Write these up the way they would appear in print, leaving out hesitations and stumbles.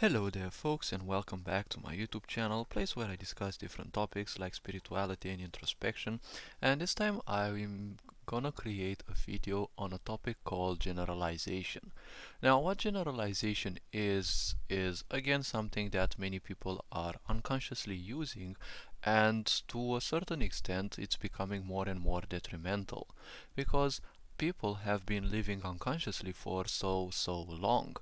Hello there folks, and welcome back to my YouTube channel, place where I discuss different topics like spirituality and introspection. And this time I'm gonna create a video on a topic called generalization. Now what generalization is again something that many people are unconsciously using, and to a certain extent it's becoming more and more detrimental because people have been living unconsciously for so long.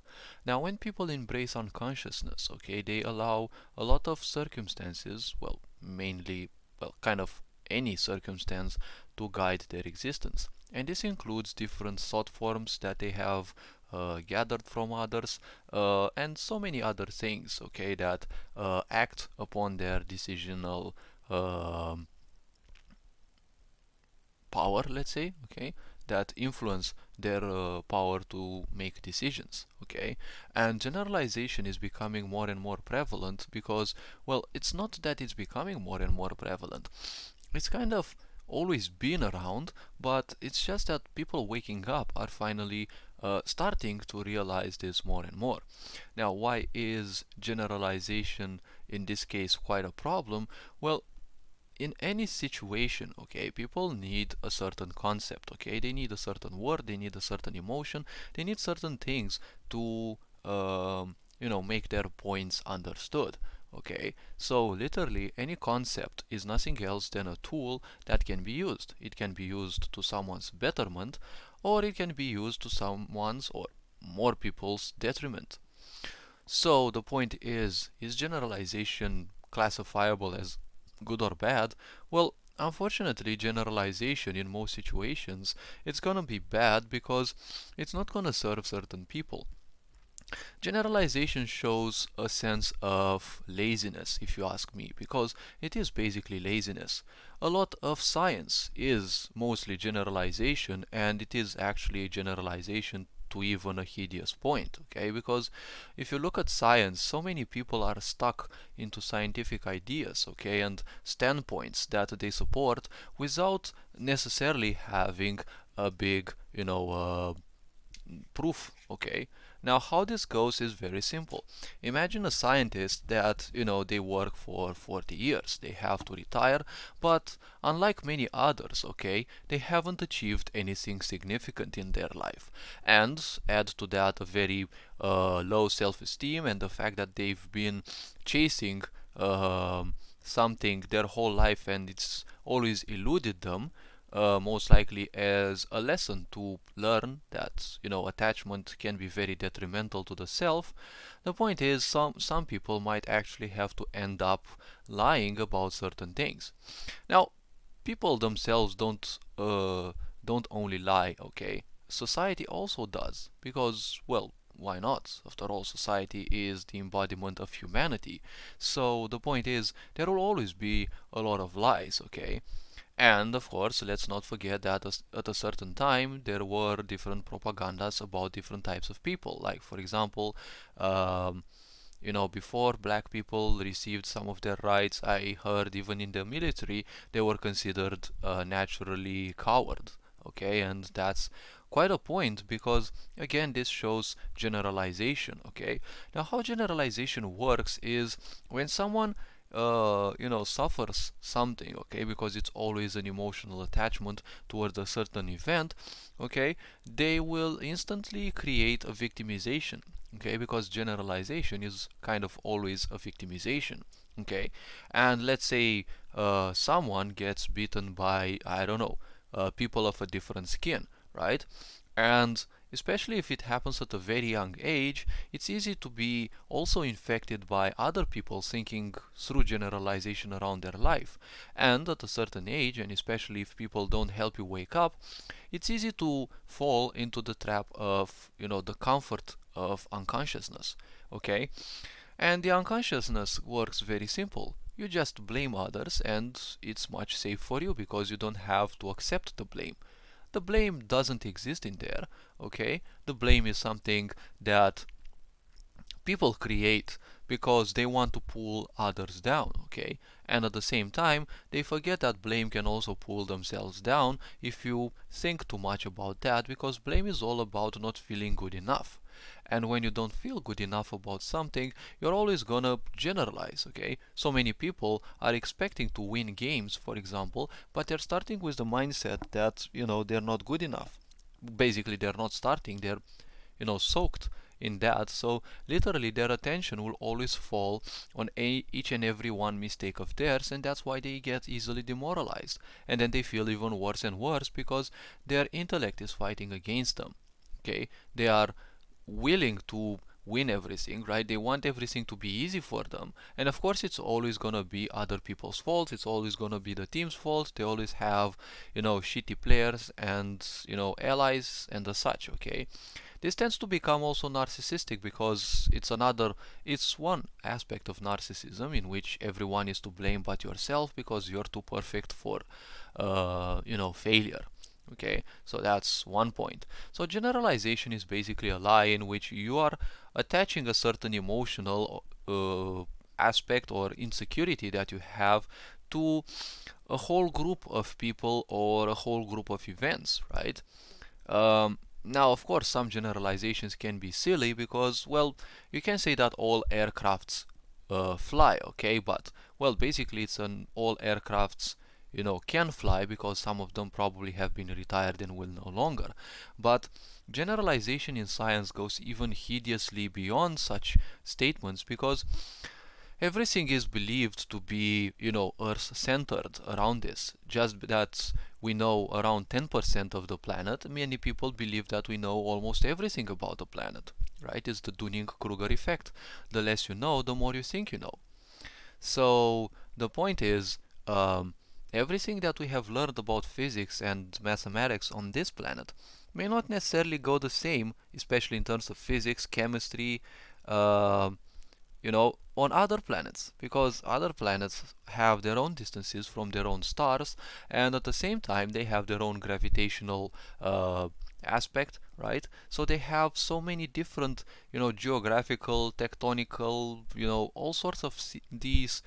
Now, when people embrace unconsciousness, okay, they allow a lot of circumstances, well, mainly, well, kind of any circumstance to guide their existence. And this includes different thought forms that they have gathered from others, and so many other things, okay, that act upon their decisional um power, let's say, okay, that influence their power to make decisions, okay. And generalization is becoming more and more prevalent because, well, it's not that it's becoming more and more prevalent, it's kind of always been around, but it's just that people waking up are finally starting to realize this more and more. Now, why is generalization in this case quite a problem? Well, in any situation, okay, people need a certain concept, okay, they need a certain word, they need a certain emotion, they need certain things to make their points understood, okay. So literally any concept is nothing else than a tool that can be used. It can be used to someone's betterment, or it can be used to someone's or more people's detriment. So the point is generalization classifiable as good or bad? Well, unfortunately, generalization in most situations it's gonna be bad because it's not gonna serve certain people. Generalization shows a sense of laziness, if you ask me, because it is basically laziness. A lot of science is mostly generalization, and it is actually a generalization to even a hideous point, okay? Because if you look at science, so many people are stuck into scientific ideas, okay, and standpoints that they support without necessarily having a big, proof, okay. Now how this goes is very simple. Imagine a scientist that they work for 40 years, they have to retire, but unlike many others, okay, they haven't achieved anything significant in their life. And add to that a very low self-esteem and the fact that they've been chasing something their whole life and it's always eluded them, most likely as a lesson to learn that attachment can be very detrimental to the self. The point is, some people might actually have to end up lying about certain things. Now, people themselves don't only lie, okay? Society also does, because, well, why not? After all, society is the embodiment of humanity. So the point is, there will always be a lot of lies, okay? And of course, let's not forget that at a certain time there were different propagandas about different types of people. Like, for example, um, before black people received some of their rights, I heard even in the military they were considered naturally coward. Okay, and that's quite a point because again this shows generalization. Okay, now how generalization works is when someone suffers something, okay, because it's always an emotional attachment towards a certain event, okay, they will instantly create a victimization, okay, because generalization is kind of always a victimization, okay. And let's say someone gets beaten by, I don't know, people of a different skin, right? And especially if it happens at a very young age, it's easy to be also infected by other people thinking through generalization around their life. And at a certain age, and especially if people don't help you wake up, it's easy to fall into the trap of, the comfort of unconsciousness. Okay? And the unconsciousness works very simple. You just blame others, and it's much safer for you because you don't have to accept the blame. The blame doesn't exist in there, okay? The blame is something that People create because they want to pull others down, okay? And at the same time, they forget that blame can also pull themselves down if you think too much about that, because blame is all about not feeling good enough. And when you don't feel good enough about something, you're always gonna generalize, okay? So many people are expecting to win games, for example, but they're starting with the mindset that, they're not good enough. Basically, they're not starting, they're soaked in that. So literally their attention will always fall on each and every one mistake of theirs, and that's why they get easily demoralized. And then they feel even worse and worse because their intellect is fighting against them. Okay, they are willing to win everything, right? They want everything to be easy for them. And of course, it's always gonna be other people's fault. It's always gonna be the team's fault. They always have, shitty players and, allies and the such, okay? This tends to become also narcissistic because it's one aspect of narcissism in which everyone is to blame but yourself because you're too perfect for, failure. Okay, so that's one point. So generalization is basically a lie in which you are attaching a certain emotional aspect or insecurity that you have to a whole group of people or a whole group of events, right? Now, of course, some generalizations can be silly because, well, you can say that all aircrafts fly, okay? But, well, basically, it's an all aircrafts, can fly because some of them probably have been retired and will no longer. But generalization in science goes even hideously beyond such statements because everything is believed to be, Earth-centered around this. Just that we know around 10% of the planet, many people believe that we know almost everything about the planet, right? It's the Dunning-Kruger effect. The less you know, the more you think you know. So the point is, everything that we have learned about physics and mathematics on this planet may not necessarily go the same, especially in terms of physics, chemistry, uh, on other planets, because other planets have their own distances from their own stars, and at the same time they have their own gravitational aspect, right? So they have so many different, geographical, tectonical, all sorts of these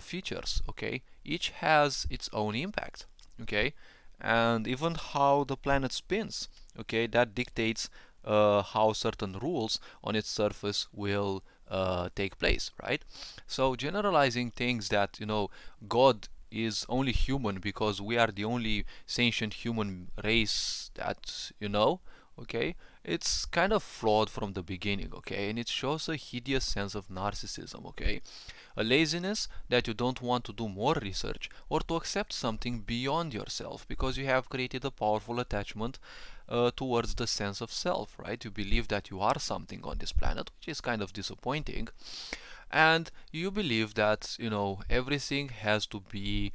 features, okay? Each has its own impact, okay? And even how the planet spins, okay, that dictates how certain rules on its surface will take place, right? So generalizing things that, God is only human because we are the only sentient human race that, okay, it's kind of flawed from the beginning, okay, and it shows a hideous sense of narcissism, okay, a laziness that you don't want to do more research or to accept something beyond yourself because you have created a powerful attachment towards the sense of self, right? You believe that you are something on this planet, which is kind of disappointing, and you believe that, everything has to be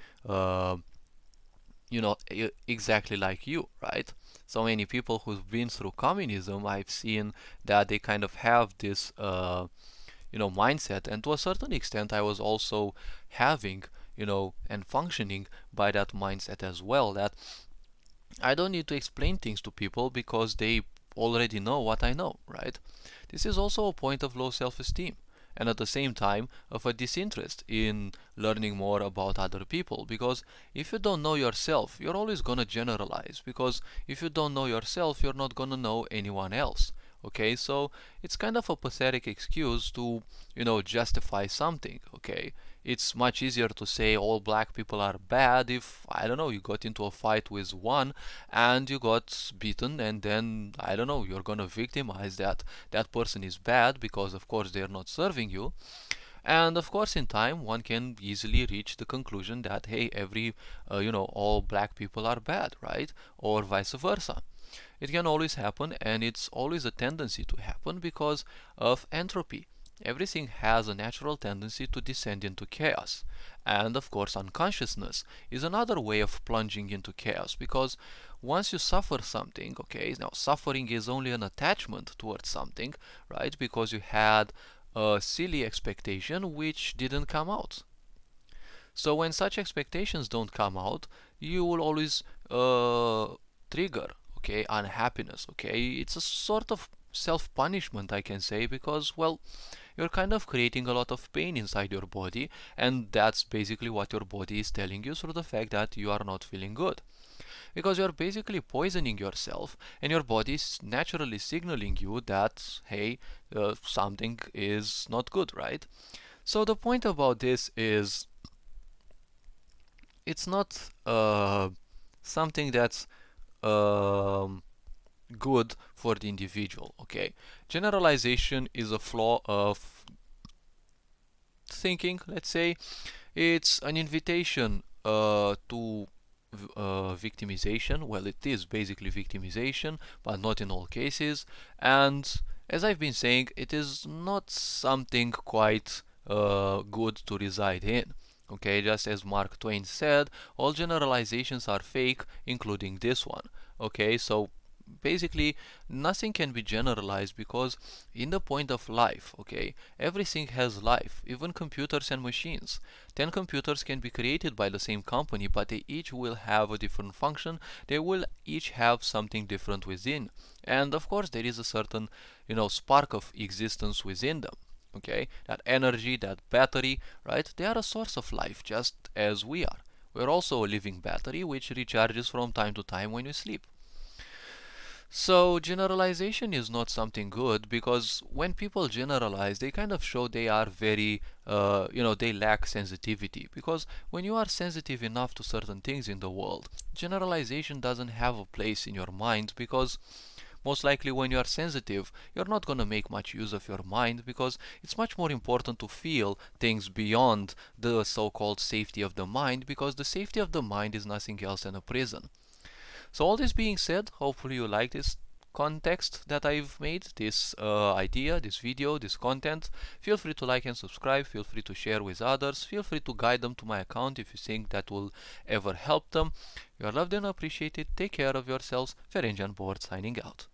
exactly like you, right? So many people who've been through communism, I've seen that they kind of have this mindset, and to a certain extent I was also having, and functioning by that mindset as well, that I don't need to explain things to people because they already know what I know, right? This is also a point of low self-esteem, and at the same time of a disinterest in learning more about other people, because if you don't know yourself, you're always gonna generalize, because if you don't know yourself, you're not gonna know anyone else. Okay, so it's kind of a pathetic excuse to, justify something, okay? It's much easier to say all black people are bad if, I don't know, you got into a fight with one and you got beaten, and then, I don't know, you're gonna victimize that person is bad because of course they're not serving you. And of course in time one can easily reach the conclusion that, hey, all black people are bad, right? Or vice versa. It can always happen, and it's always a tendency to happen because of entropy. Everything has a natural tendency to descend into chaos. And of course, unconsciousness is another way of plunging into chaos, because once you suffer something, okay, now suffering is only an attachment towards something, right? Because you had a silly expectation which didn't come out. So when such expectations don't come out, you will always trigger, okay, unhappiness, okay. It's a sort of self-punishment, I can say, because, well, you're kind of creating a lot of pain inside your body, and that's basically what your body is telling you through the fact that you are not feeling good. Because you're basically poisoning yourself, and your body is naturally signaling you that, hey, something is not good, right? So the point about this is it's not something that's um, good for the individual, okay? Generalization is a flaw of thinking, let's say. It's an invitation to victimization. Well, it is basically victimization, but not in all cases. And as I've been saying, it is not something quite good to reside in. Okay, just as Mark Twain said, all generalizations are fake, including this one. Okay, so basically nothing can be generalized because in the point of life, okay, everything has life, even computers and machines. 10 computers can be created by the same company, but they each will have a different function. They will each have something different within, and of course there is a certain, spark of existence within them. Okay, that energy, that battery, right, they are a source of life just as we are. We're also a living battery which recharges from time to time when we sleep. So generalization is not something good, because when people generalize, they kind of show they are very, they lack sensitivity. Because when you are sensitive enough to certain things in the world, generalization doesn't have a place in your mind, because most likely when you are sensitive, you're not going to make much use of your mind, because it's much more important to feel things beyond the so-called safety of the mind, because the safety of the mind is nothing else than a prison. So all this being said, hopefully you like this context that I've made, this idea, this video, this content. Feel free to like and subscribe, feel free to share with others, feel free to guide them to my account if you think that will ever help them. You are loved and appreciated. Take care of yourselves. Ferenc Board signing out.